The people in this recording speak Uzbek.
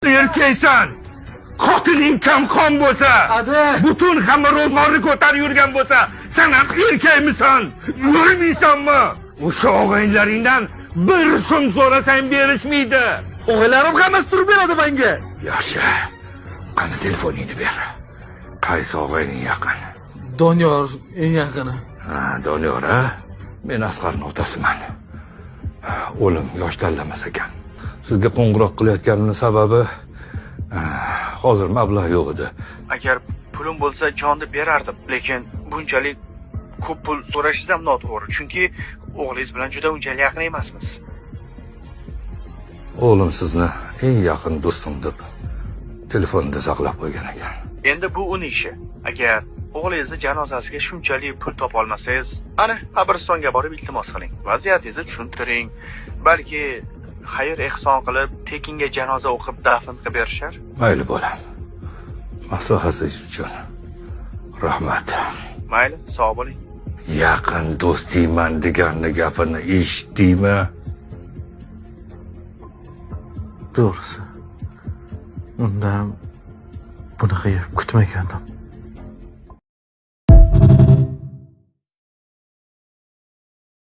Erkaksan, xotining kamqon bo'lsa, butun hamma ro'zg'orni ko'tarib yurgan bo'lsa, sen ham erkakmisan, yurmaysanmi? O'sha og'aylaringdan bir so'm so'rasang berishmaydi. O'g'aylarim hammasi turib beradi menga. Yaxshi. Qani telefoningni ber. Qaysi og'ayning yaqin? Doniyor eng yaqini. Ha, Doniyor, ha? Men Asqarning otasiman. O'lim yosh tanlamas ekan. Sizga qo'ng'iroq qilayotganimning sababi hozir mablag' yo'q edi. Agar pulim bo'lsa jonni berardim, lekin bunchalik ko'p pul so'rashingiz ham noto'g'ri, chunki o'g'lingiz bilan juda unchalik yaqin emasmiz. O'g'lim sizni eng yaqin do'stim deb telefonida saqlab qo'ygan ekan. Endi bu uning ishi. Agar o'g'lingizni janozasiga shunchalik pul topa olmasangiz, ana qabristonga borib iltimos qiling. Vaziyatingizni tushuntiring. Balki xayr ehson qilib, tekinga janoza o'qib dafn qilib berishar. Mayli bolam. Maslahatingiz uchun rahmat. Mayli, sog' bo'ling. Yaqin do'stingman deganni gapini eshitdingmi? To'g'risi. Undan bunaqa gap kutmagandim.